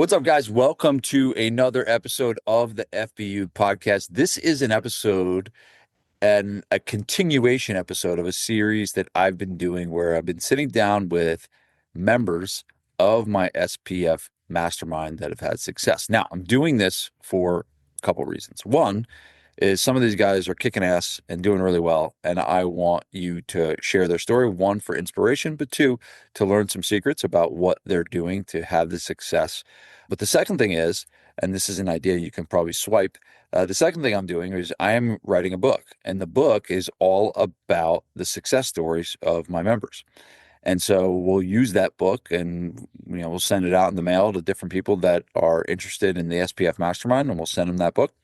What's up, guys? Welcome to another episode of the FBU podcast. This is an episode and a continuation episode of a series that I've been doing where I've been sitting down with members of my SPF Mastermind that have had success. Now, I'm doing this for a couple of reasons. One is some of these guys are kicking ass and doing really well, and I want you to share their story. One, for inspiration, but two, to learn some secrets about what they're doing to have the success. But the second thing is, and this is an idea you can probably swipe. The second thing I'm doing is I am writing a book, and the book is all about the success stories of my members. And so we'll use that book and we'll send it out in the mail to different people that are interested in the SPF Mastermind, and we'll send them that book.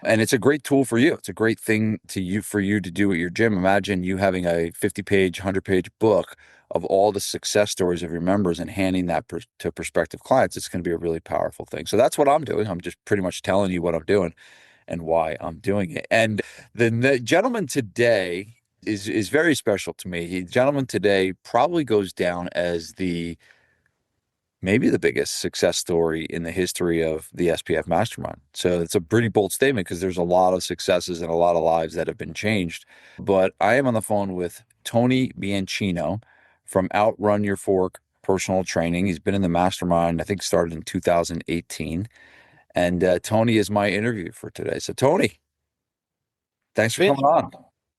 And it's a great tool for you. It's a great thing for you to do at your gym. Imagine you having a 50-page, 100-page book of all the success stories of your members and handing that to prospective clients. It's going to be a really powerful thing. So that's what I'm doing. I'm just pretty much telling you what I'm doing and why I'm doing it. And the gentleman today is very special to me. The gentleman today probably goes down as maybe the biggest success story in the history of the SPF Mastermind. So it's a pretty bold statement because there's a lot of successes and a lot of lives that have been changed. But I am on the phone with Tony Bianchino from Outrun Your Fork Personal Training. He's been in the Mastermind, I think started in 2018. And Tony is my interview for today. So Tony, thanks for coming on.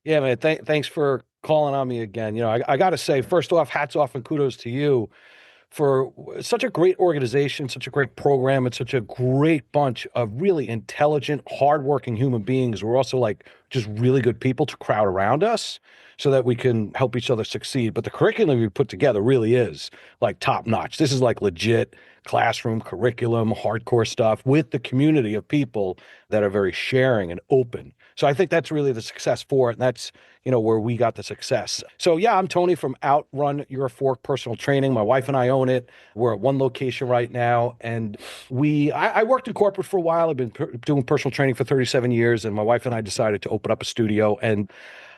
Yeah, man. Thanks for calling on me again. I got to say, first off, hats off and kudos to you for such a great organization, such a great program, and such a great bunch of really intelligent, hardworking human beings. We're also like just really good people to crowd around us so that we can help each other succeed. But the curriculum we put together really is like top notch. This is like legit classroom curriculum, hardcore stuff with the community of people that are very sharing and open. So I think that's really the success for it. And that's, where we got the success. So yeah, I'm Tony from Outrun Your Fork Personal Training. My wife and I own it. We're at one location right now. And I worked in corporate for a while. I've been doing personal training for 37 years. And my wife and I decided to open up a studio, and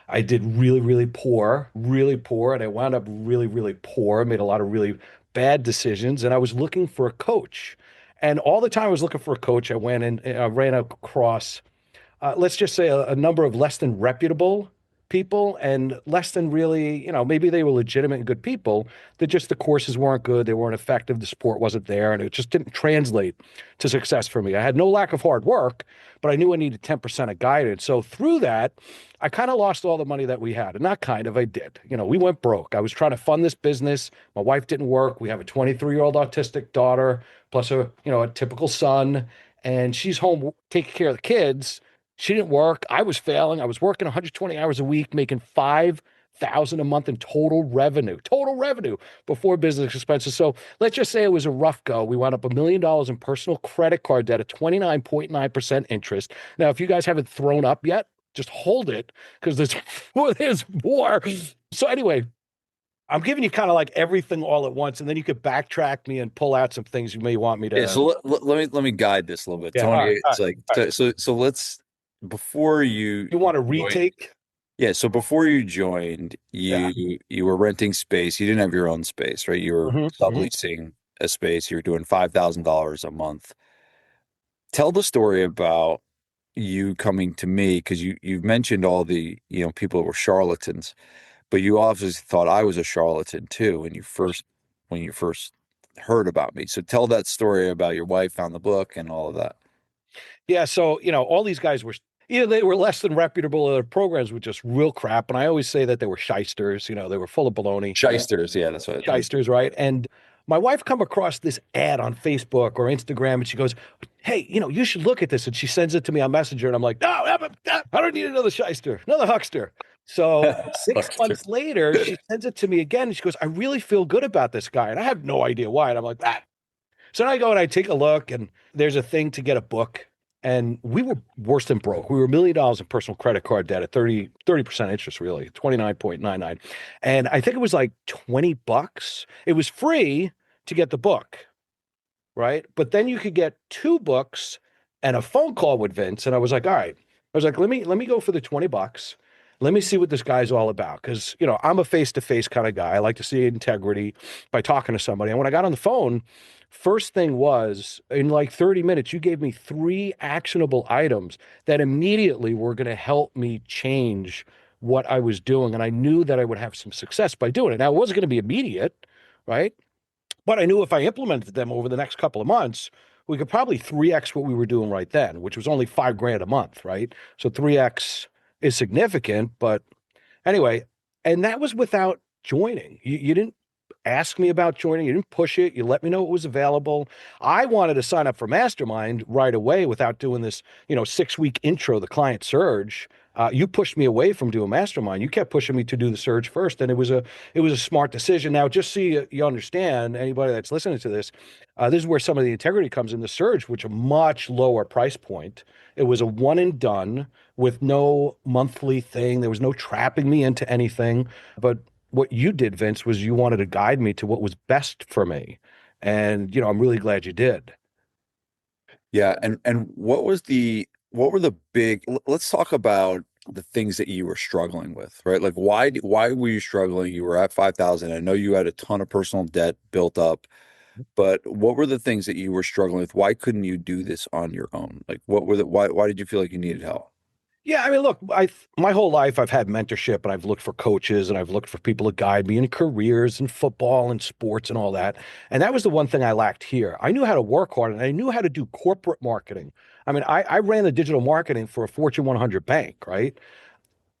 I did really, really poor. And I wound up really, really poor. I made a lot of really bad decisions. And I was looking for a coach. And all the time I was looking for a coach, I went and ran across, let's just say, a number of less than reputable people and less than really, maybe they were legitimate and good people, that just the courses weren't good, they weren't effective, the support wasn't there, and it just didn't translate to success for me. I had no lack of hard work, but I knew I needed 10% of guidance. So through that, I kind of lost all the money that we had. And not kind of, I did. We went broke. I was trying to fund this business. My wife didn't work. We have a 23-year-old autistic daughter, plus a typical son, and she's home taking care of the kids. She didn't work. I was failing. I was working 120 hours a week, making $5,000 a month in total revenue before business expenses. So let's just say it was a rough go. We wound up $1 million in personal credit card debt at 29.9% interest. Now, if you guys haven't thrown up yet, just hold it because there's more. So anyway, I'm giving you kind of like everything all at once, and then you could backtrack me and pull out some things you may want me to. Yeah, so let me guide this a little bit, Yeah, Tony. all right, It's like all right. so let's before You want to retake? Yeah, so before you joined, Yeah. you were renting space. You didn't have your own space, right? You were subleasing a space. You were doing $5,000 a month. Tell the story about you coming to me because you've mentioned all the people who were charlatans, but you obviously thought I was a charlatan too when you first heard about me. So tell that story about your wife found the book and all of that. Yeah. So, all these guys were either they were less than reputable or their programs were just real crap. And I always say that they were shysters, they were full of baloney. Shysters, yeah, that's what Shysters, right? And my wife come across this ad on Facebook or Instagram, and she goes, "Hey, you should look at this." And she sends it to me on Messenger, and I'm like, "No, I don't need another shyster, another huckster." So 6 months later, she sends it to me again, and she goes, "I really feel good about this guy," and I have no idea why. And I'm like, "Ah." So then I go and I take a look, and there's a thing to get a book. And we were worse than broke. We were $1 million in personal credit card debt at 30% interest, really, 29.99. And I think it was like $20. It was free to get the book, right? But then you could get 2 books and a phone call with Vince. And I was like, all right. I was like, let me go for the $20. Let me see what this guy's all about. Because, I'm a face-to-face kind of guy. I like to see integrity by talking to somebody. And when I got on the phone, first thing was in like 30 minutes, you gave me three actionable items that immediately were going to help me change what I was doing. And I knew that I would have some success by doing it. Now, it wasn't going to be immediate, right? But I knew if I implemented them over the next couple of months, we could probably 3x what we were doing right then, which was only 5 grand a month, right? So 3x is significant, but anyway, and that was without joining. You didn't ask me about joining. You didn't push it. You let me know it was available. I wanted to sign up for Mastermind right away without doing this, 6 week intro, the client surge. You pushed me away from doing Mastermind. You kept pushing me to do the surge first, and it was a smart decision. Now, just so you understand, anybody that's listening to this, this is where some of the integrity comes in. The surge, which a much lower price point. It was a one and done with no monthly thing. There was no trapping me into anything. But what you did, Vince, was you wanted to guide me to what was best for me. And, I'm really glad you did. Yeah, and what were the big let's talk about the things that you were struggling with, right? Like why were you struggling? You were at 5,000. I know you had a ton of personal debt built up, but what were the things that you were struggling with? Why couldn't you do this on your own? Like what were the why did you feel like you needed help? Yeah, I mean, look, my whole life I've had mentorship and I've looked for coaches and I've looked for people to guide me in careers and football and sports and all that. And that was the one thing I lacked here. I knew how to work hard and I knew how to do corporate marketing. I mean, I ran the digital marketing for a Fortune 100 bank, right?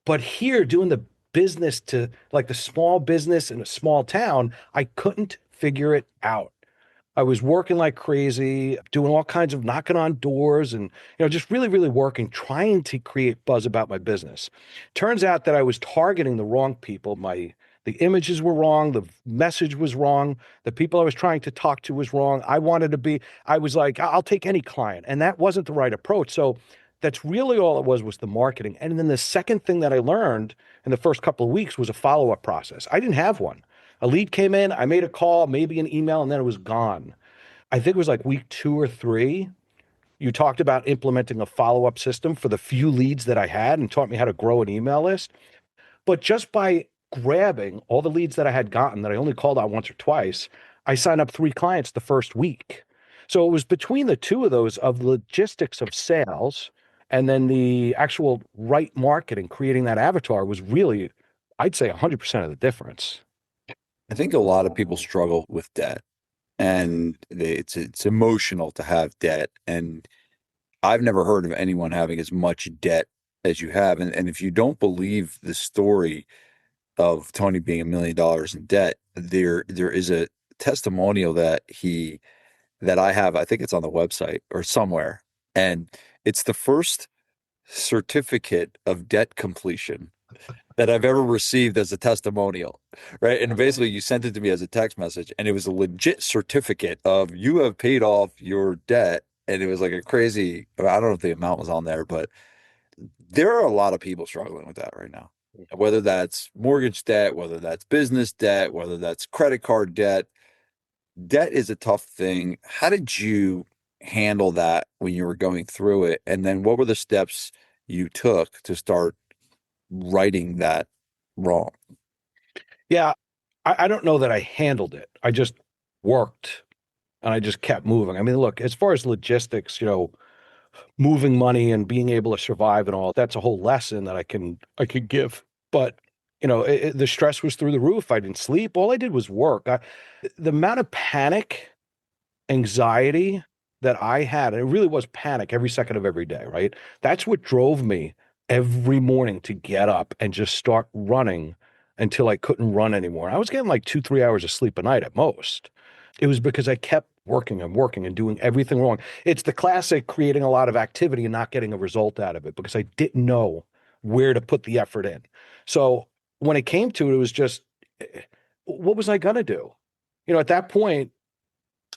But here, doing the business to like the small business in a small town, I couldn't figure it out. I was working like crazy, doing all kinds of knocking on doors and, just really, really working, trying to create buzz about my business. Turns out that I was targeting the wrong people. The images were wrong, the message was wrong, the people I was trying to talk to was wrong. I was like, I'll take any client. And that wasn't the right approach. So that's really all it was the marketing. And then the second thing that I learned in the first couple of weeks was a follow-up process. I didn't have one. A lead came in, I made a call, maybe an email, and then it was gone. I think it was like week 2 or 3. You talked about implementing a follow-up system for the few leads that I had and taught me how to grow an email list. But just by grabbing all the leads that I had gotten that I only called out once or twice, I signed up 3 clients the first week. So it was between the two of those of the logistics of sales and then the actual right marketing, creating that avatar was really, I'd say 100% of the difference. I think a lot of people struggle with debt and it's emotional to have debt. And I've never heard of anyone having as much debt as you have. And if you don't believe the story of Tony being $1 million in debt, there is a testimonial that I have. I think it's on the website or somewhere. And it's the first certificate of debt completion that I've ever received as a testimonial, right? And basically, you sent it to me as a text message, and it was a legit certificate of you have paid off your debt. And it was like a crazy, I don't know if the amount was on there, but there are a lot of people struggling with that right now. Whether that's mortgage debt, whether that's business debt, whether that's credit card debt, debt is a tough thing. How did you handle that when you were going through it? And then what were the steps you took to start righting that wrong? Yeah, I don't know that I handled it. I just worked and I just kept moving. I mean, look, as far as logistics, moving money and being able to survive and all, that's a whole lesson that I could give. But the stress was through the roof. I didn't sleep. All I did was work. The amount of panic, anxiety that I had, and it really was panic every second of every day, right? That's what drove me every morning to get up and just start running until I couldn't run anymore. I was getting like 2, 3 hours of sleep a night at most. It was because I kept working and working and doing everything wrong. It's the classic creating a lot of activity and not getting a result out of it because I didn't know where to put the effort in. So when it came to it, it was just, what was I going to do? At that point,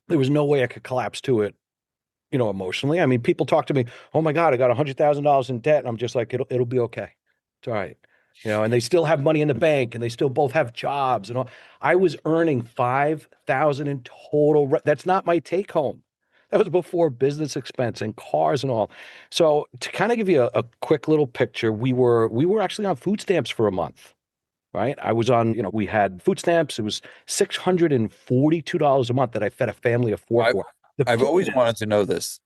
there was no way I could collapse to it, emotionally. I mean, people talk to me, oh my God, I got $100,000 in debt. And I'm just like, it'll be okay. It's all right. And they still have money in the bank and they still both have jobs and all. I was earning 5,000 in total. That's not my take home. That was before business expense and cars and all. So to kind of give you a quick little picture, we were actually on food stamps for a month, right? I was on, we had food stamps. It was $642 a month that I fed a family of four I for. The I've point always wanted is, to know this.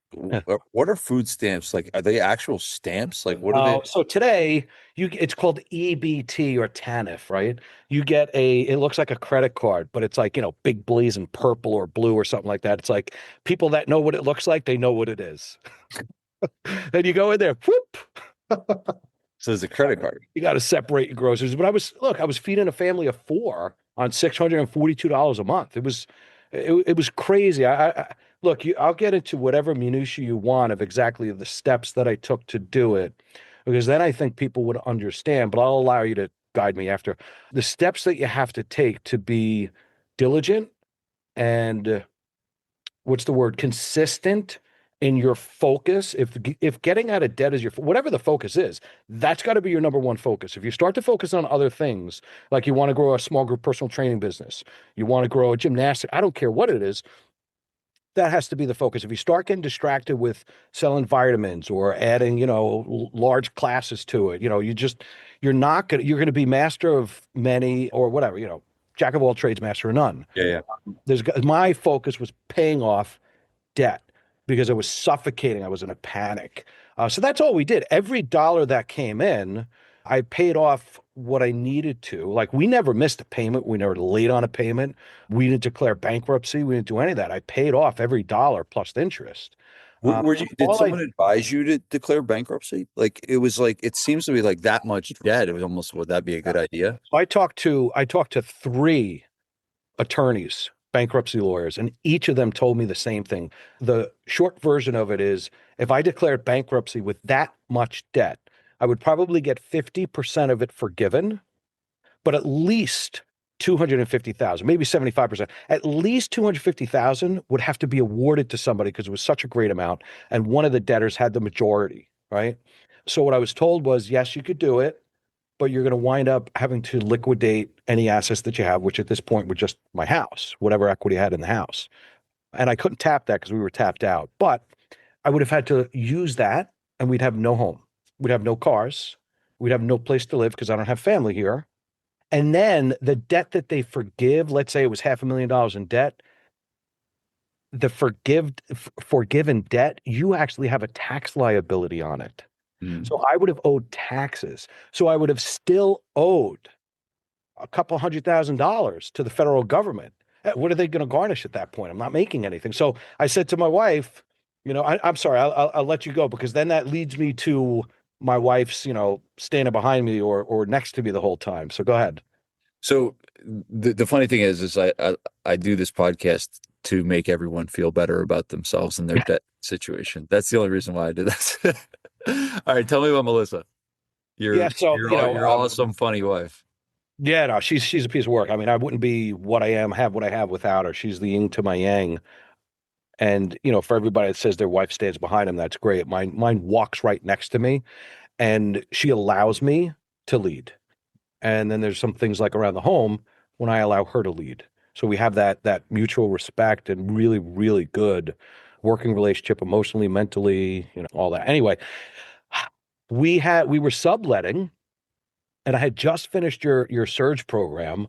What are food stamps? Like, are they actual stamps? Like, what are they? so today it's called EBT or TANF, right? You get it looks like a credit card, but it's like, big blazing purple or blue or something like that. It's like people that know what it looks like, they know what it is. Then you go in there, whoop, So it's a credit card. you got to separate your groceries. But I was feeding a family of four on $642 a month. It was crazy. Look, I'll get into whatever minutia you want of exactly the steps that I took to do it, because then I think people would understand. But I'll allow you to guide me after the steps that you have to take to be diligent and what's the word? Consistent in your focus. If getting out of debt is whatever the focus is, that's got to be your number one focus. If you start to focus on other things, like you want to grow a small group personal training business, you want to grow a gymnastic, I don't care what it is, that has to be the focus. If you start getting distracted with selling vitamins or adding, large classes to it, you're going to be master of many or whatever, jack of all trades, master of none. Yeah, yeah. My focus was paying off debt because I was suffocating. I was in a panic. So that's all we did. Every dollar that came in, I paid off what I needed to. Like we never missed a payment. We never late on a payment. We didn't declare bankruptcy. We didn't do any of that. I paid off every dollar plus the interest. Did All I someone advise you to declare bankruptcy? Like it was like it seems to be like that much debt. It was almost would that be a good idea? I talked to three attorneys, bankruptcy lawyers, and each of them told me the same thing. The short version of it is if I declared bankruptcy with that much debt, I would probably get 50% of it forgiven, but at least 250,000, maybe 75%, at least 250,000 would have to be awarded to somebody because it was such a great amount. And one of the debtors had the majority, right? So what I was told was, yes, you could do it, but you're going to wind up having to liquidate any assets that you have, which at this point were just my house, whatever equity I had in the house. And I couldn't tap that because we were tapped out. But I would have had to use that and we'd have no home. We'd have no cars. We'd have no place to live because I don't have family here. And then the debt that they forgive, let's say it was $500,000 in debt, the forgiven debt, you actually have a tax liability on it. Mm. So I would have owed taxes. So I would have still owed a couple $100,000 to the federal government. What are they going to garnish at that point? I'm not making anything. So I said to my wife, I'm sorry, I'll let you go because then that leads me to my wife's, standing behind me or next to me the whole time. So go ahead. So the funny thing is I do this podcast to make everyone feel better about themselves and their debt situation. That's the only reason why I do this. All right, tell me about Melissa. Yeah. So, Your awesome, funny wife. yeah, no, she's a piece of work. I mean, I wouldn't be what I am, have what I have without her. She's the yin to my yang. And, for everybody that says their wife stands behind them, that's great. Mine walks right next to me and she allows me to lead. And then there's some things like around the home when I allow her to lead. So we have that mutual respect and really, really good working relationship emotionally, mentally, all that. Anyway, we were subletting and I had just finished your surge program.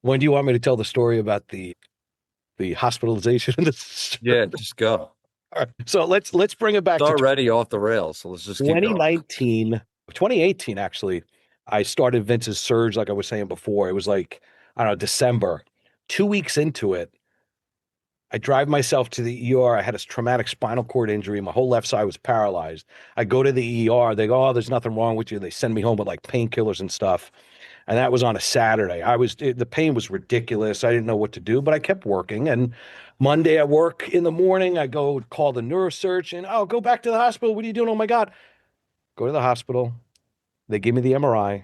When do you want me to tell the story about the hospitalization and the Yeah, just go. All right. So let's bring it back It's to already off the rails, so let's just keep going. 2019, 2018 actually. I started Vince's surge like I was saying before. It was like, I don't know, December. 2 weeks into it, I drive myself to the ER. I had a traumatic spinal cord injury. My whole left side was paralyzed. I go to the ER. They go, "Oh, there's nothing wrong with you." They send me home with like painkillers and stuff. And that was on a Saturday. The pain was ridiculous. I didn't know what to do, but I kept working. And Monday I work in the morning. I go call the neurosurgeon. Oh, go back to the hospital. What are you doing? Oh my God. Go to the hospital. They give me the MRI.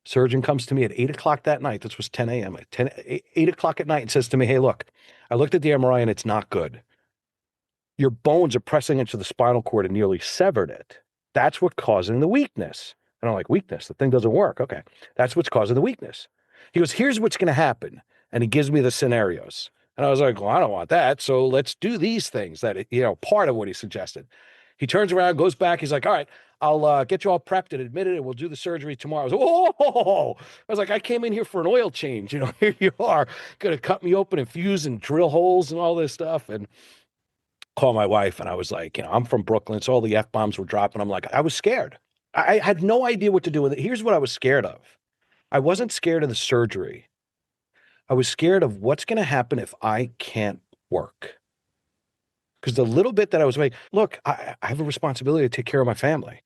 Surgeon comes to me at 8 o'clock that night. This was 10 a.m. At 8 o'clock at night and says to me, "Hey, look, I looked at the MRI and it's not good. Your bones are pressing into the spinal cord and nearly severed it. That's what's causing the weakness." And I'm like, "Weakness? The thing doesn't work." Okay. That's what's causing the weakness. He goes, "Here's what's going to happen." And he gives me the scenarios. And I was like, well, I don't want that. So let's do these things that, part of what he suggested. He turns around, goes back. He's like, all right, I'll get you all prepped and admitted, and we'll do the surgery tomorrow. I was like, oh, I was like, I came in here for an oil change. Here you are going to cut me open and fuse and drill holes and all this stuff. And call my wife. And I was like, I'm from Brooklyn. So all the F bombs were dropping. I'm like, I was scared. I had no idea what to do with it. Here's what I was scared of. I wasn't scared of the surgery. I was scared of what's going to happen if I can't work. Because the little bit that I was making, look, I have a responsibility to take care of my family.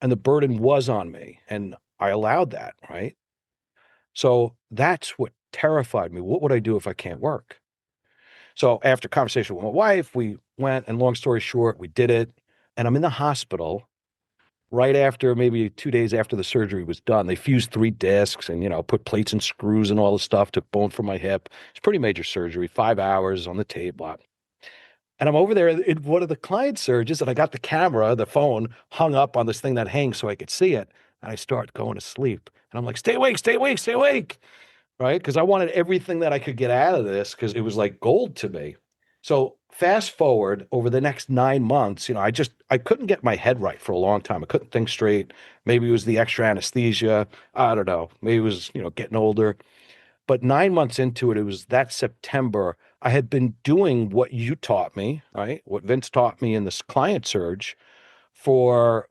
And the burden was on me. And I allowed that, right? So that's what terrified me. What would I do if I can't work? So after conversation with my wife, we went, and long story short, we did it. And I'm in the hospital right after, maybe 2 days after the surgery was done. They fused 3 discs and, put plates and screws and all the stuff, took bone from my hip. It's pretty major surgery, 5 hours on the table. And I'm over there in one of the client surgeons, and I got the camera, the phone hung up on this thing that hangs so I could see it. And I start going to sleep. And I'm like, stay awake, stay awake, stay awake. Right. Because I wanted everything that I could get out of this because it was like gold to me. So fast forward over the next 9 months, I couldn't get my head right for a long time. I couldn't think straight. Maybe it was the extra anesthesia. I don't know. Maybe it was, getting older. But 9 months into it, it was that September. I had been doing what you taught me, right? What Vince taught me in this client surge for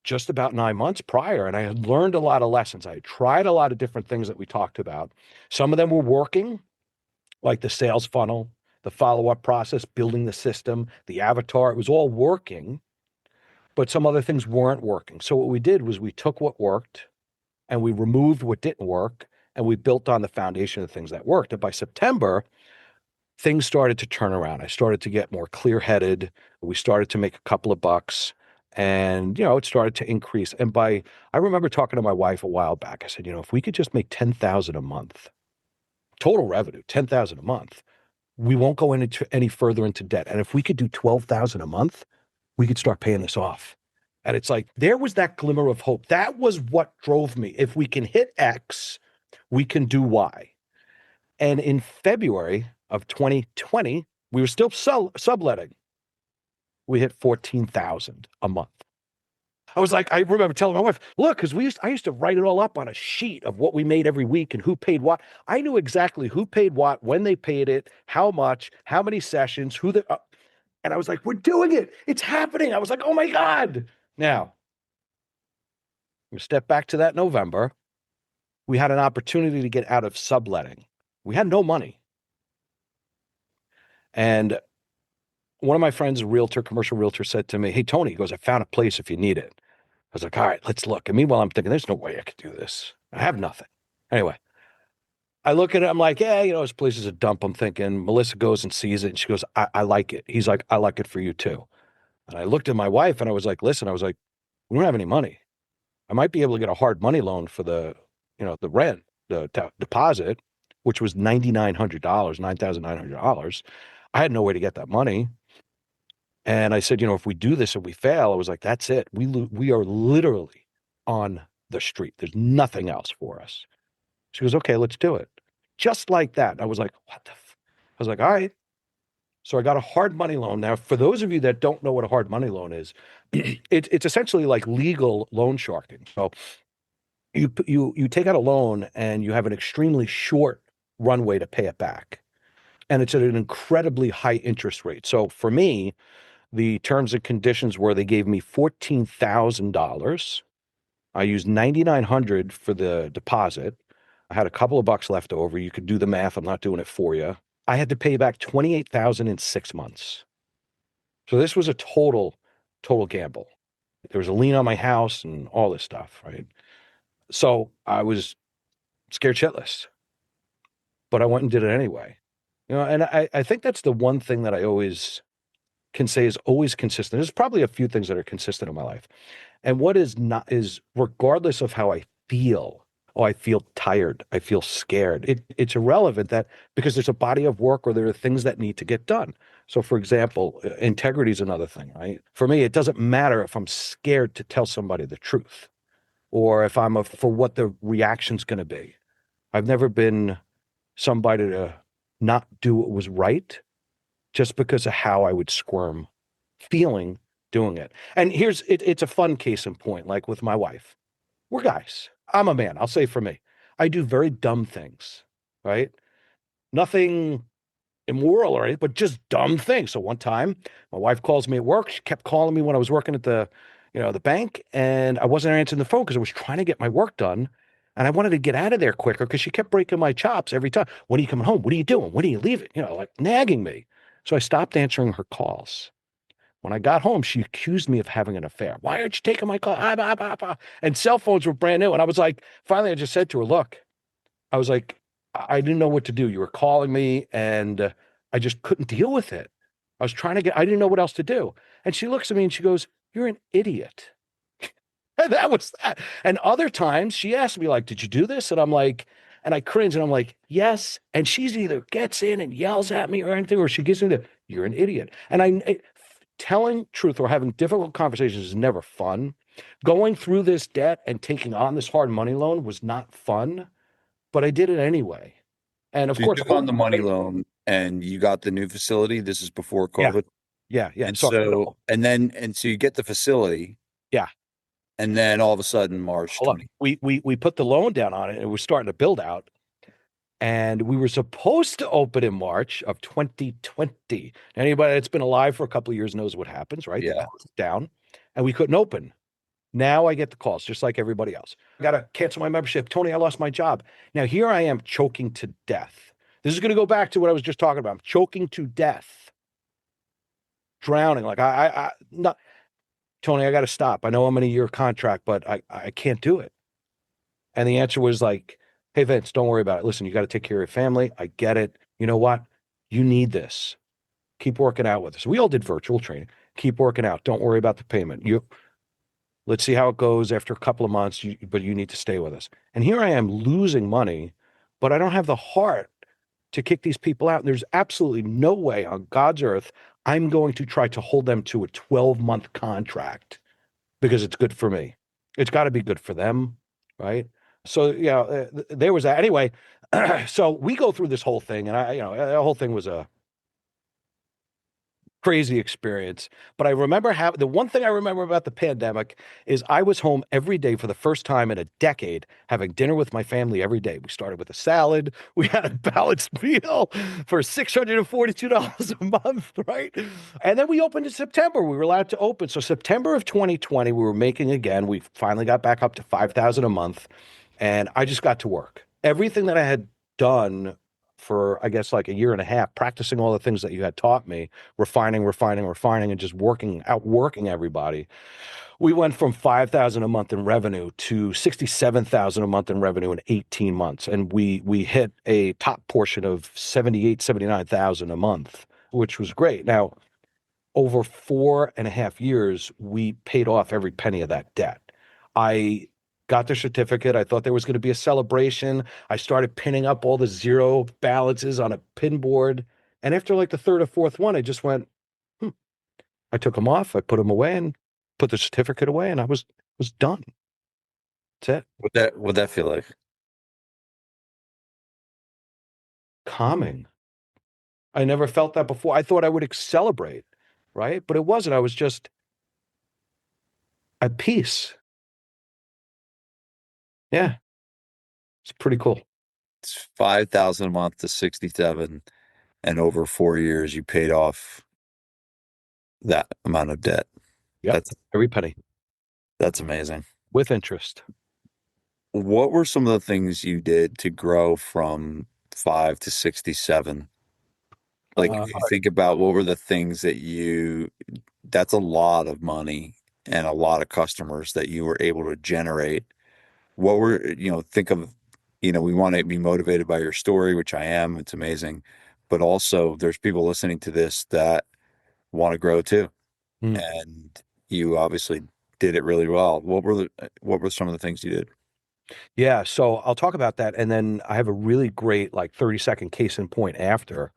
just about 9 months prior. And I had learned a lot of lessons. I had tried a lot of different things that we talked about. Some of them were working, like the sales funnel, the follow-up process, building the system, the avatar. It was all working, but some other things weren't working. So what we did was we took what worked and we removed what didn't work, and we built on the foundation of the things that worked. And by September, things started to turn around. I started to get more clear-headed. We started to make a couple of bucks, and it started to increase. And I remember talking to my wife a while back. I said, if we could just make 10,000 a month, total revenue, 10,000 a month, we won't go any further into debt. And if we could do 12,000 a month, we could start paying this off. And it's like, there was that glimmer of hope. That was what drove me. If we can hit X, we can do Y. And in February of 2020, we were still subletting. We hit 14,000 a month. I was like, I remember telling my wife, look, because I used to write it all up on a sheet of what we made every week and who paid what. I knew exactly who paid what, when they paid it, how much, how many sessions, and I was like, we're doing it. It's happening. I was like, oh my God. Now, we step back to that November. We had an opportunity to get out of subletting. We had no money. And one of my friends, a realtor, commercial realtor, said to me, hey, Tony, he goes, I found a place if you need it. I was like, all right, let's look. And meanwhile, I'm thinking, there's no way I could do this. I have nothing. Anyway, I look at it. I'm like, yeah, this place is a dump. I'm thinking. Melissa goes and sees it. And she goes, I like it. He's like, I like it for you too. And I looked at my wife and I was like, listen, we don't have any money. I might be able to get a hard money loan for the rent, the deposit, which was $9,900, $9,900. I had no way to get that money. And I said, if we do this and we fail, I was like, that's it. We are literally on the street. There's nothing else for us. She goes, okay, let's do it. Just like that. And I was like, what the I was like, all right. So I got a hard money loan. Now, for those of you that don't know what a hard money loan is, it's essentially like legal loan sharking. So you take out a loan and you have an extremely short runway to pay it back. And it's at an incredibly high interest rate. So for me, the terms and conditions were they gave me $14,000. I used $9,900 for the deposit. I had a couple of bucks left over. You could do the math. I'm not doing it for you. I had to pay back $28,000 in 6 months. So this was a total gamble. There was a lien on my house and all this stuff, right? So I was scared shitless, but I went and did it anyway. And I think that's the one thing that I always can say is always consistent. There's probably a few things that are consistent in my life. And what is not is regardless of how I feel, I feel tired, I feel scared. It's irrelevant that because there's a body of work or there are things that need to get done. So for example, integrity is another thing, right? For me, it doesn't matter if I'm scared to tell somebody the truth or if for what the reaction's going to be. I've never been somebody to not do what was right just because of how I would squirm feeling doing it. And it's a fun case in point, like with my wife. We're guys. I'm a man. I'll say for me, I do very dumb things, right? Nothing immoral or anything, but just dumb things. So one time, my wife calls me at work. She kept calling me when I was working at the bank, and I wasn't answering the phone because I was trying to get my work done. And I wanted to get out of there quicker because she kept breaking my chops every time. When are you coming home? What are you doing? When are you leaving? Like nagging me. So I stopped answering her calls. When I got home, she accused me of having an affair. Why aren't you taking my call? And cell phones were brand new. And I was like, finally, I just said to her, look, I was like, I didn't know what to do. You were calling me and I just couldn't deal with it. I didn't know what else to do. And she looks at me and she goes, you're an idiot. And that was that. And other times she asked me, like, did you do this? And I'm like, and I cringe and I'm like, yes. And she's either gets in and yells at me or anything, or she gives me you're an idiot. And telling truth or having difficult conversations is never fun. Going through this debt and taking on this hard money loan was not fun, but I did it anyway. And of So you course, took on the money loan and you got the new facility. This is before yeah, COVID. yeah. And So, so, and so you get the facility, yeah, and then all of a sudden, March hold on. 20. We put the loan down on it and it was starting to build out. And we were supposed to open in March of 2020. Anybody that's been alive for a couple of years knows what happens, right? They Yeah. close it down and we couldn't open. Now I get the calls just like everybody else. I got to cancel my membership. Tony, I lost my job. Now here I am choking to death. This is going to go back to what I was just talking about. I'm choking to death, drowning. Like not Tony, I got to stop. I know I'm in a year contract, but I can't do it. And the answer was like, hey, Vince, don't worry about it. Listen, you got to take care of your family. I get it. You know what? You need this. Keep working out with us. We all did virtual training. Keep working out. Don't worry about the payment. Let's see how it goes after a couple of months, but you need to stay with us. And here I am losing money, but I don't have the heart to kick these people out. And there's absolutely no way on God's earth I'm going to try to hold them to a 12-month contract because it's good for me. It's got to be good for them, right? So, yeah, there was that. Anyway, so we go through this whole thing, and the whole thing was a crazy experience. But I remember the one thing I remember about the pandemic is I was home every day for the first time in a decade, having dinner with my family every day. We started with a salad. We had a balanced meal for $642 a month, right? And then we opened in September. We were allowed to open. So September of 2020, we were making again. We finally got back up to 5,000 a month. And I just got to work. Everything that I had done for, I guess, like a year and a half, practicing all the things that you had taught me, refining, and just outworking everybody. We went from 5,000 a month in revenue to 67,000 a month in revenue in 18 months. And we hit a top portion of 79,000 a month, which was great. Now, over 4.5 years, we paid off every penny of that debt. I got the certificate. I thought there was going to be a celebration. I started pinning up all the zero balances on a pin board. And after like the third or fourth one, I just went, I took them off. I put them away and put the certificate away, and I was done. That's it. What that feel like? Calming. I never felt that before. I thought I would celebrate, right? But it wasn't. I was just at peace. Yeah, it's pretty cool. It's 5,000 a month to 67, and over 4 years, you paid off that amount of debt. Yep. That's Every penny that's amazing. with interest. What were some of the things you did to grow from 5 to 67? Like, Uh, if you think about what were the things that's a lot of money and a lot of customers that you were able to generate. What were, think of, we want to be motivated by your story, which I am. It's amazing. But also, there's people listening to this that want to grow too. mm. And you obviously did it really well. What were some of the things you did? Yeah, so I'll talk about that. And then I have a really great, like 30-second case in point after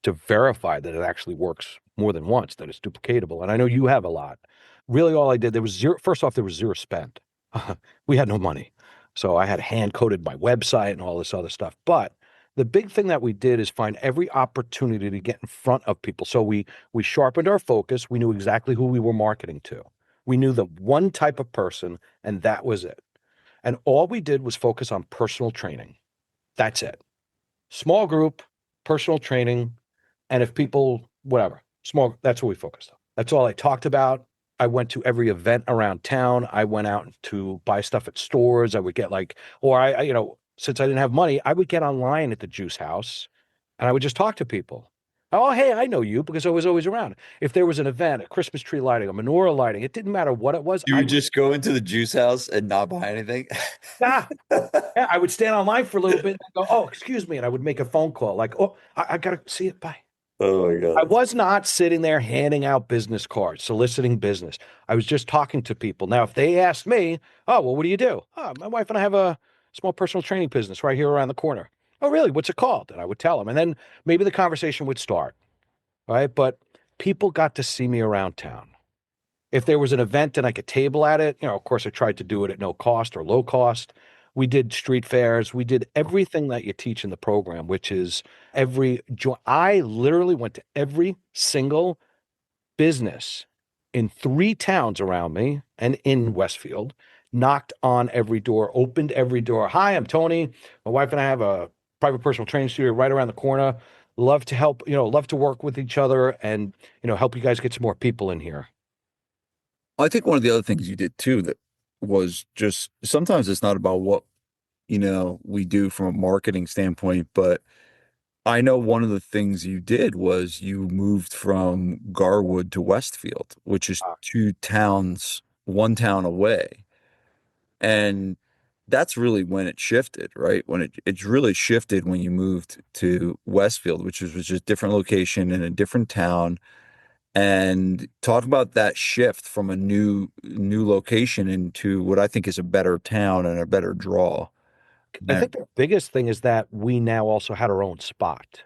to verify that it actually works more than once, that it's duplicatable. And I know you have a lot. Really, all I did, there was zero. First off, there was zero spent. We had no money. So I had hand coded my website and all this other stuff. But The big thing that we did is find every opportunity to get in front of people. So we sharpened our focus. We knew exactly who we were marketing to. We knew the one type of person, and that was it. And all we did was focus on personal training. That's it. Small group, personal training, and if people, whatever, small, that's what we focused on. That's all I talked about. I went to every event around town. I went out to buy stuff at stores. I would get like, or since I didn't have money, I would get online at the juice house and I would just talk to people. Oh, hey, I know you because I was always around. If there was an event, a Christmas tree lighting, a menorah lighting, it didn't matter what it was. You would just go into the juice house and not buy anything. Ah, yeah, I would stand online for a little bit and go, oh, excuse me. And I would make a phone call like, oh, I got to see it. Bye. Oh my I God. was not sitting there handing out business cards, soliciting business. I was just talking to people. Now, if they asked me, oh, well, what do you do? Oh, my wife and I have a small personal training business right here around the corner. Oh, really? What's it called? And I would tell them. And then maybe the conversation would start, right? But people got to see me around town. If there was an event and I could table at it, of course, I tried to do it at no cost or low cost. We did street fairs. We did everything that you teach in the program, which is I literally went to every single business in 3 towns around me and in Westfield, knocked on every door, opened every door. Hi, I'm Tony. My wife and I have a private personal training studio right around the corner. Love to help, love to work with each other and, help you guys get some more people in here. I think one of the other things you did too that was just sometimes it's not about what, we do from a marketing standpoint, but I know one of the things you did was you moved from Garwood to Westfield, which is 2 towns, 1 town away. And that's really when it shifted, right? When it's really shifted when you moved to Westfield, which was just different location in a different town. And talk about that shift from a new location into what I think is a better town and a better draw. I And think the biggest thing is that we now also had our own spot.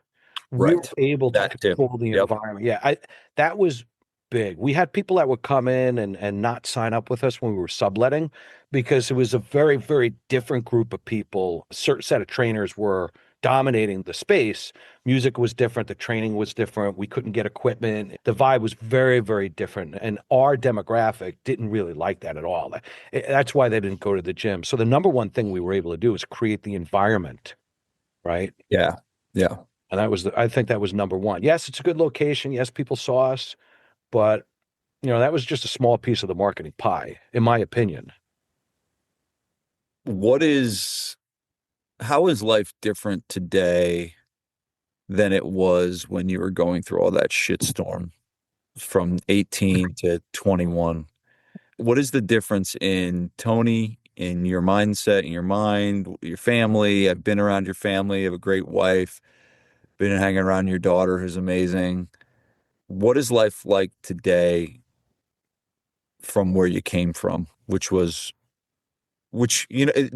We were right. able to That too. control the Yep. environment. Yeah, that was big. We had people that would come in and not sign up with us when we were subletting because it was a very, very different group of people. A certain set of trainers were dominating the space. Music was different, the training was different. We couldn't get equipment. The vibe was very, very different. And our demographic didn't really like that at all. That's why they didn't go to the gym. So the number one thing we were able to do is create the environment, right? Yeah. Yeah. And I think that was number one. Yes, it's a good location. Yes, people saw us, but that was just a small piece of the marketing pie, in my opinion. What is how is life different today than it was when you were going through all that shitstorm from 18 to 21? What is the difference in Tony, in your mindset, in your mind, your family? I've been around your family, you have a great wife, been hanging around your daughter who's amazing. What is life like today from where you came from, which, the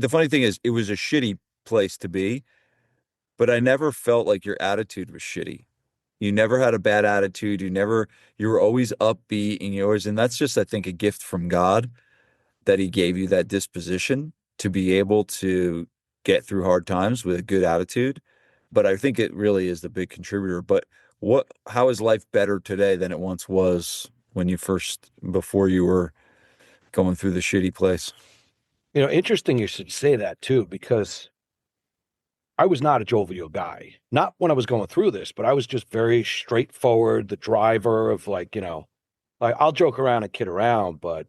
funny thing is, it was a shitty place to be, but I never felt like your attitude was shitty. You never had a bad attitude. You were always upbeat and and that's just, I think, a gift from God that he gave you that disposition to be able to get through hard times with a good attitude. But I think it really is the big contributor. But how is life better today than it once was when before you were going through the shitty place? Interesting you should say that too, because I was not a jovial guy. Not when I was going through this, but I was just very straightforward, the driver of like I'll joke around and kid around, but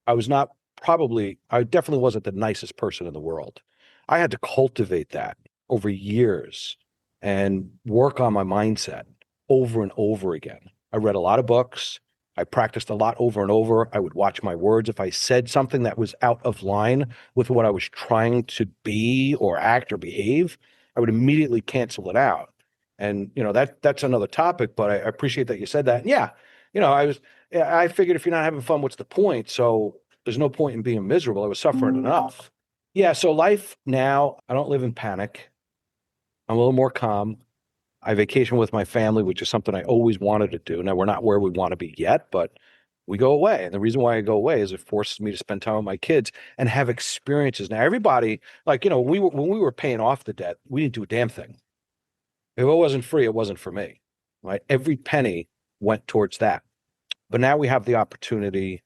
I was not I definitely wasn't the nicest person in the world. I had to cultivate that over years and work on my mindset over and over again. I read a lot of books. I practiced a lot over and over. I would watch my words. If I said something that was out of line with what I was trying to be or act or behave, I would immediately cancel it out. And that's another topic, but I appreciate that you said that. And yeah, I figured if you're not having fun, what's the point? So there's no point in being miserable. I was suffering enough. Yeah, so life now, I don't live in panic. I'm a little more calm. I vacation with my family, which is something I always wanted to do. Now we're not where we want to be yet, but we go away. And the reason why I go away is it forces me to spend time with my kids and have experiences. Now everybody, like, when we were paying off the debt, we didn't do a damn thing. If it wasn't free, it wasn't for me, right? Every penny went towards that. But now we have the opportunity,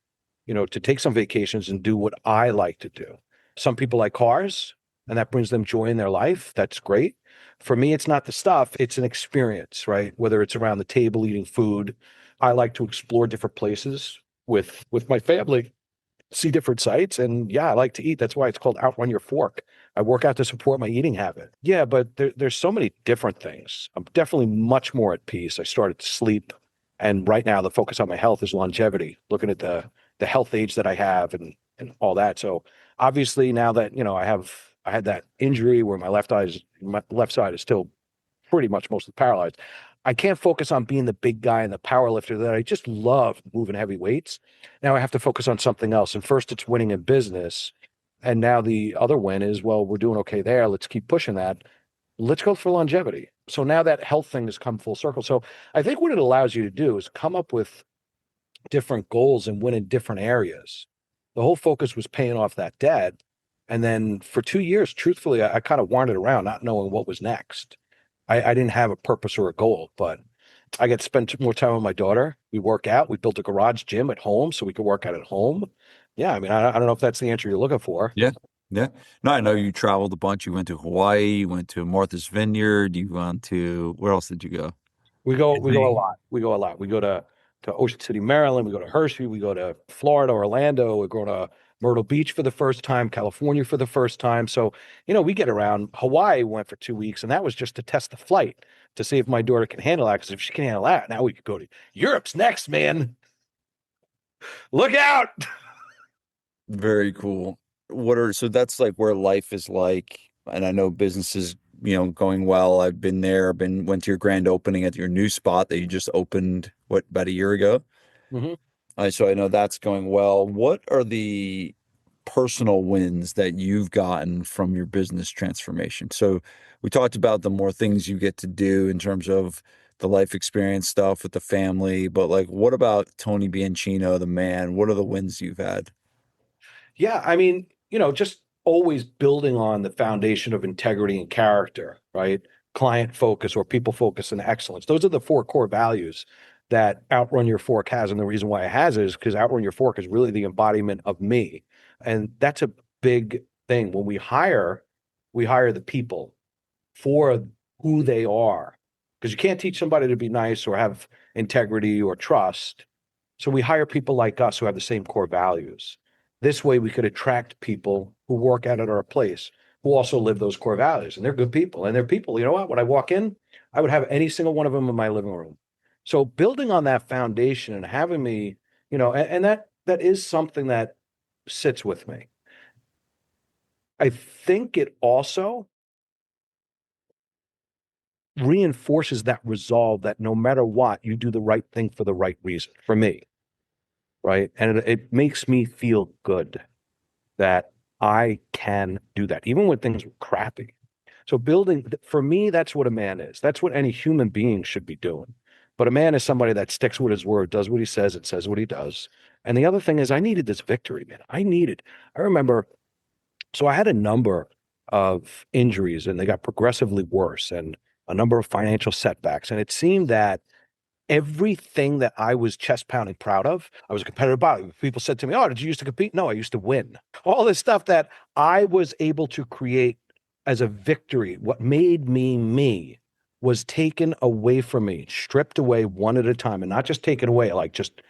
to take some vacations and do what I like to do. Some people like cars, and that brings them joy in their life. That's great. For me, it's not the stuff, it's an experience, right? Whether it's around the table eating food. I like to explore different places with my family, see different sites. And yeah, I like to eat. That's why it's called Outrun Your Fork. I work out to support my eating habit. Yeah, but there's so many different things. I'm definitely much more at peace. I started to sleep. And right now the focus on my health is longevity, looking at the health age that I have and all that. So obviously now that, I had that injury where my left side is still pretty much mostly paralyzed. I can't focus on being the big guy and the power lifter that I just love moving heavy weights. Now I have to focus on something else. And first it's winning in business. And now the other win is, well, we're doing okay there. Let's keep pushing that. Let's go for longevity. So now that health thing has come full circle. So I think what it allows you to do is come up with different goals and win in different areas. The whole focus was paying off that debt. And then for 2 years, truthfully, I kind of wandered around not knowing what was next. I didn't have a purpose or a goal, but I get to spend more time with my daughter. We work out. We built a garage gym at home so we could work out at home. Yeah, I mean, I don't know if that's the answer you're looking for. Yeah. Yeah. No, I know you traveled a bunch. You went to Hawaii, you went to Martha's Vineyard, you went to where else did you go? We go a Disney. lot. We go a lot. We go to Ocean City, Maryland. We go to Hershey. We go to Florida, Orlando. We go to Myrtle Beach for the first time, California for the first time. So, we get around. Hawaii went for 2 weeks, and that was just to test the flight to see if my daughter can handle that. Because if she can handle that, now we could go to Europe's next, man. Look out. Very cool. So that's like where life is like, and I know business is, going well. I've been there, went to your grand opening at your new spot that you just opened, what, about a year ago? Mhm. So I know that's going well. What are the personal wins that you've gotten from your business transformation? So we talked about the more things you get to do in terms of the life experience stuff with the family, but like, what about Tony Bianchino, the man? What are the wins you've had? Yeah, I mean, just always building on the foundation of integrity and character, right? Client focus or people focus and excellence. Those are the four core values that Outrun Your Fork has. And the reason why it has it is because Outrun Your Fork is really the embodiment of me. And that's a big thing. When we hire the people for who they are. Because you can't teach somebody to be nice or have integrity or trust. So we hire people like us who have the same core values. This way we could attract people who work out at our place who also live those core values. And they're good people. And they're people, you know what? When I walk in, I would have any single one of them in my living room. So building on that foundation and having me, and that is something that sits with me. I think it also reinforces that resolve that no matter what, you do the right thing for the right reason for me, right? And it makes me feel good that I can do that, even when things are crappy. So building, for me, that's what a man is. That's what any human being should be doing. But a man is somebody that sticks with his word, does what he says, and says what he does. And the other thing is, I needed this victory, man. I remember, so I had a number of injuries and they got progressively worse and a number of financial setbacks. And it seemed that everything that I was chest pounding proud of, I was a competitive body. People said to me, "Oh, did you used to compete?" No, I used to win. All this stuff that I was able to create as a victory, what made me me, was taken away from me, stripped away one at a time, and not just taken away, like just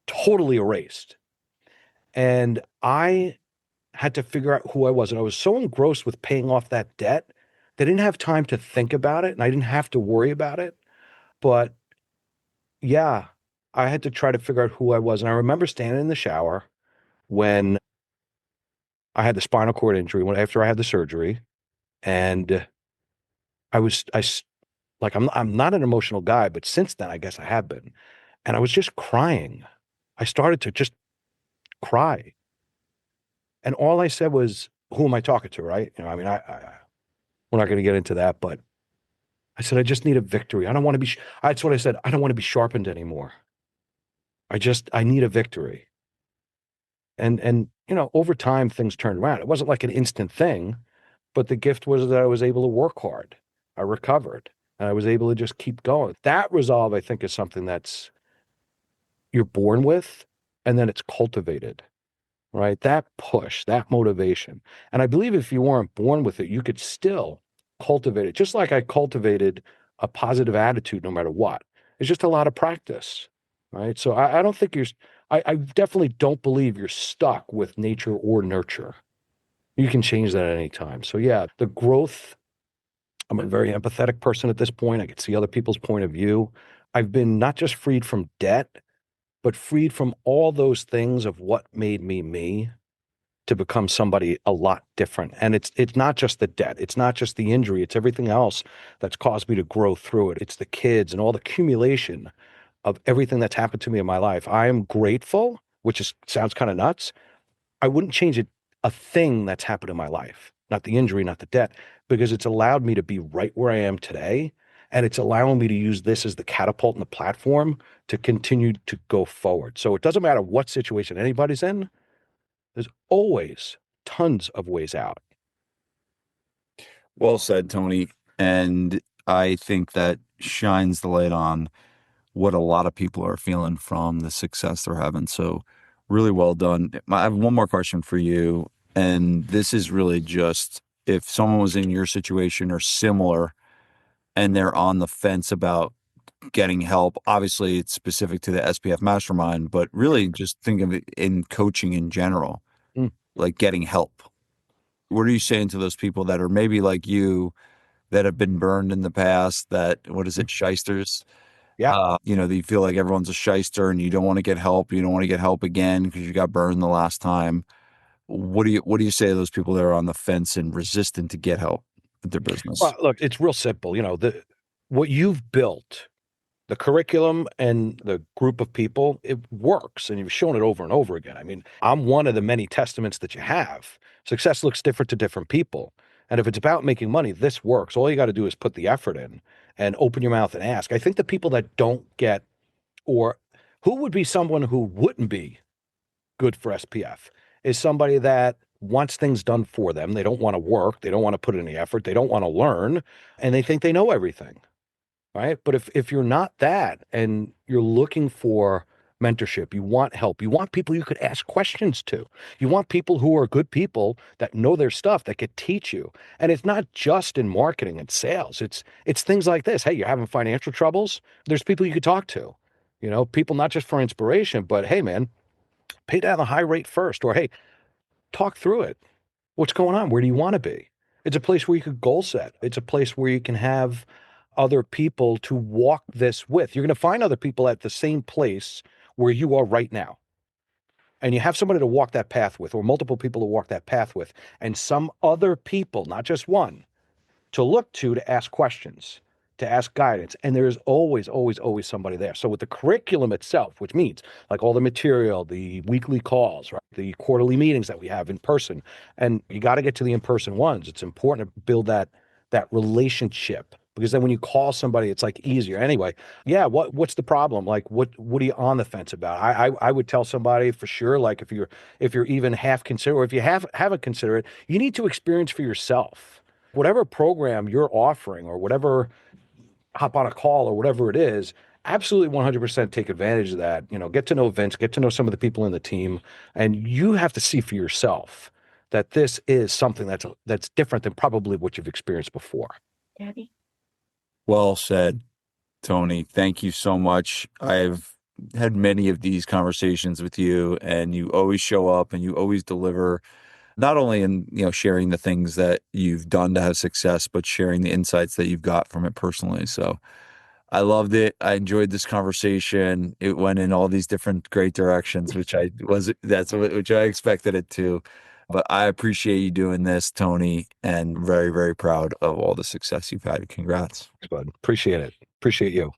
totally erased. And I had to figure out who I was. And I was so engrossed with paying off that debt that I didn't have time to think about it and I didn't have to worry about it. But yeah, I had to try to figure out who I was. And I remember standing in the shower when I had the spinal cord injury, after I had the surgery, and I was I s- like I'm not an emotional guy, but since then I guess I have been. And I was just crying. I started to just cry. And all I said was, "Who am I talking to?" Right? I mean, we're not going to get into that, but I said, "I just need a victory. I don't want to be." That's what I said. I don't want to be sharpened anymore. I need a victory. And over time things turned around. It wasn't like an instant thing, but the gift was that I was able to work hard. I recovered, and I was able to just keep going. That resolve, I think, is something that's you're born with, and then it's cultivated, right? That push, that motivation. And I believe if you weren't born with it, you could still cultivate it, just like I cultivated a positive attitude no matter what. It's just a lot of practice, right? So I don't think I definitely don't believe you're stuck with nature or nurture. You can change that at any time. So yeah, the growth, I'm a very empathetic person at this point. I can see other people's point of view. I've been not just freed from debt, but freed from all those things of what made me me to become somebody a lot different. And it's not just the debt, it's not just the injury, it's everything else that's caused me to grow through it. It's the kids and all the accumulation of everything that's happened to me in my life. I am grateful, which is sounds kind of nuts. I wouldn't change it a thing that's happened in my life, not the injury, not the debt, because it's allowed me to be right where I am today. And it's allowing me to use this as the catapult and the platform to continue to go forward. So it doesn't matter what situation anybody's in, there's always tons of ways out. Well said, Tony. And I think that shines the light on what a lot of people are feeling from the success they're having. So, really well done. I have one more question for you. And this is really just if someone was in your situation or similar and they're on the fence about getting help. Obviously, it's specific to the SPF Mastermind, but really just think of it in coaching in general, Mm, like getting help. What are you saying to those people that are maybe like you that have been burned in the past? That what is mm. it, shysters? Yeah. That you feel like everyone's a shyster and you don't want to get help. You don't want to get help again because you got burned the last time. What do you say to those people that are on the fence and resistant to get help with their business? Well, look, it's real simple. The what you've built, the curriculum and the group of people, it works, and you've shown it over and over again. I mean, I'm one of the many testaments that you have. Success looks different to different people. And if it's about making money, this works. All you got to do is put the effort in and open your mouth and ask. I think the people that don't get, or who would be someone who wouldn't be good for SPF is somebody that wants things done for them. They don't want to work. They don't want to put in the effort. They don't want to learn, and they think they know everything, right? But if you're not that and you're looking for mentorship, you want help, you want people you could ask questions to. You want people who are good people that know their stuff that could teach you. And it's not just in marketing and sales. It's things like this. Hey, you're having financial troubles? There's people you could talk to. People not just for inspiration, but hey man, pay down the high rate first, or hey, talk through it. What's going on? Where do you want to be? It's a place where you could goal set. It's a place where you can have other people to walk this with. You're going to find other people at the same place where you are right now. And you have somebody to walk that path with, or multiple people to walk that path with, and some other people, not just one, to look to ask questions, to ask guidance. And there's always, always, always somebody there. So with the curriculum itself, which means like all the material, the weekly calls, right, the quarterly meetings that we have in person, and you got to get to the in-person ones. It's important to build that relationship. Because then when you call somebody, it's like easier. Anyway, yeah, what's the problem? Like what are you on the fence about? I would tell somebody for sure, like if you're even half consider, or if you haven't considered it, you need to experience for yourself whatever program you're offering, or whatever, hop on a call or whatever it is. Absolutely 100% take advantage of that. Get to know Vince, get to know some of the people in the team, and you have to see for yourself that this is something that's different than probably what you've experienced before. Daddy. Well said, Tony. Thank you so much. I've had many of these conversations with you, and you always show up and you always deliver, not only in, sharing the things that you've done to have success, but sharing the insights that you've got from it personally. So I loved it. I enjoyed this conversation. It went in all these different great directions, which I expected it to. But I appreciate you doing this, Tony, and very, very proud of all the success you've had. Congrats. Bud, appreciate it. Appreciate you.